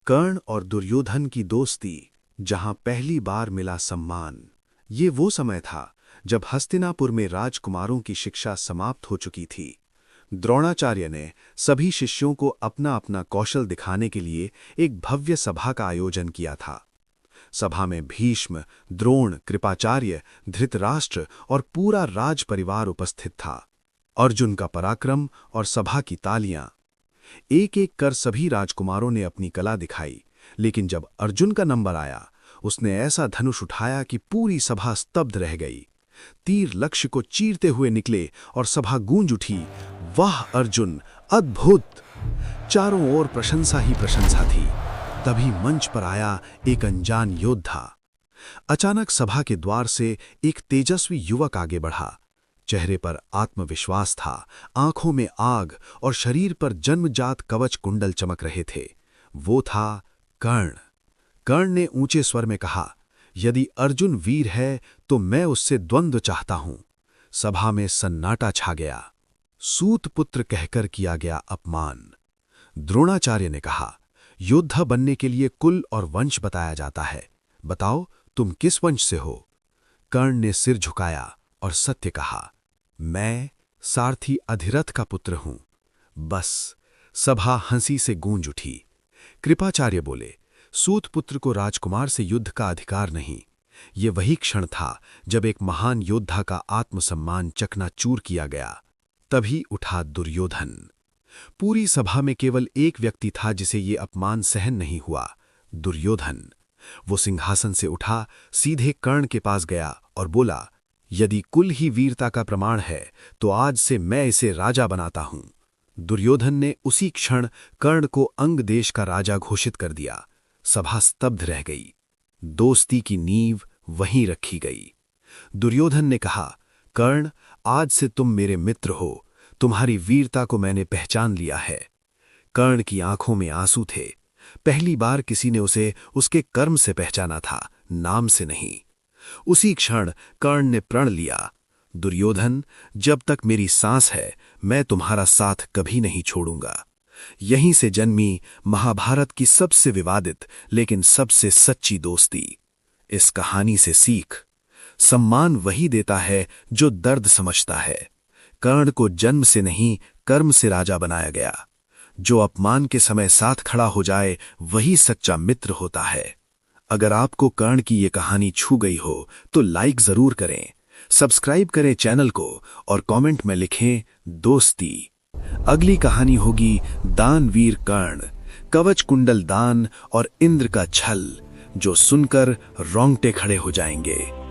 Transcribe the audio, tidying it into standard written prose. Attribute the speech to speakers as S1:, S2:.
S1: कर्ण और दुर्योधन की दोस्ती, जहां पहली बार मिला सम्मान। ये वो समय था जब हस्तिनापुर में राजकुमारों की शिक्षा समाप्त हो चुकी थी। द्रोणाचार्य ने सभी शिष्यों को अपना अपना कौशल दिखाने के लिए एक भव्य सभा का आयोजन किया था। सभा में भीष्म, द्रोण, कृपाचार्य, धृतराष्ट्र और पूरा राज परिवार उपस्थित था। अर्जुन का पराक्रम और सभा की तालियां। एक एक कर सभी राजकुमारों ने अपनी कला दिखाई, लेकिन जब अर्जुन का नंबर आया, उसने ऐसा धनुष उठाया कि पूरी सभा स्तब्ध रह गई। तीर लक्ष्य को चीरते हुए निकले और सभा गूंज उठी, वाह अर्जुन, अद्भुत! चारों ओर प्रशंसा ही प्रशंसा थी। तभी मंच पर आया एक अनजान योद्धा। अचानक सभा के द्वार से एक तेजस्वी युवक आगे बढ़ा। चेहरे पर आत्मविश्वास था, आंखों में आग और शरीर पर जन्मजात कवच कुंडल चमक रहे थे। वो था कर्ण। कर्ण ने ऊंचे स्वर में कहा, यदि अर्जुन वीर है तो मैं उससे द्वंद्व चाहता हूं। सभा में सन्नाटा छा गया। सूत पुत्र कहकर किया गया अपमान। द्रोणाचार्य ने कहा, योद्धा बनने के लिए कुल और वंश बताया जाता है। बताओ तुम किस वंश से हो? कर्ण ने सिर झुकाया और सत्य कहा, मैं सारथी अधिरथ का पुत्र हूं। बस सभा हंसी से गूंज उठी। कृपाचार्य बोले, सूत पुत्र को राजकुमार से युद्ध का अधिकार नहीं। ये वही क्षण था जब एक महान योद्धा का आत्मसम्मान चकनाचूर किया गया। तभी उठा दुर्योधन। पूरी सभा में केवल एक व्यक्ति था जिसे ये अपमान सहन नहीं हुआ, दुर्योधन। वो सिंहासन से उठा, सीधे कर्ण के पास गया और बोला, यदि कुल ही वीरता का प्रमाण है तो आज से मैं इसे राजा बनाता हूं। दुर्योधन ने उसी क्षण कर्ण को अंग देश का राजा घोषित कर दिया। सभा स्तब्ध रह गई। दोस्ती की नींव वहीं रखी गई। दुर्योधन ने कहा, कर्ण, आज से तुम मेरे मित्र हो। तुम्हारी वीरता को मैंने पहचान लिया है। कर्ण की आंखों में आंसू थे। पहली बार किसी ने उसे उसके कर्म से पहचाना था, नाम से नहीं। उसी क्षण कर्ण ने प्रण लिया, दुर्योधन, जब तक मेरी सांस है मैं तुम्हारा साथ कभी नहीं छोड़ूंगा। यहीं से जन्मी महाभारत की सबसे विवादित लेकिन सबसे सच्ची दोस्ती। इस कहानी से सीख, सम्मान वही देता है जो दर्द समझता है। कर्ण को जन्म से नहीं कर्म से राजा बनाया गया। जो अपमान के समय साथ खड़ा हो जाए वही सच्चा मित्र होता है। अगर आपको कर्ण की ये कहानी छू गई हो तो लाइक जरूर करें, सब्सक्राइब करें चैनल को और कमेंट में लिखें दोस्ती। अगली कहानी होगी दानवीर कर्ण, कवच कुंडल दान और इंद्र का छल, जो सुनकर रोंगटे खड़े हो जाएंगे।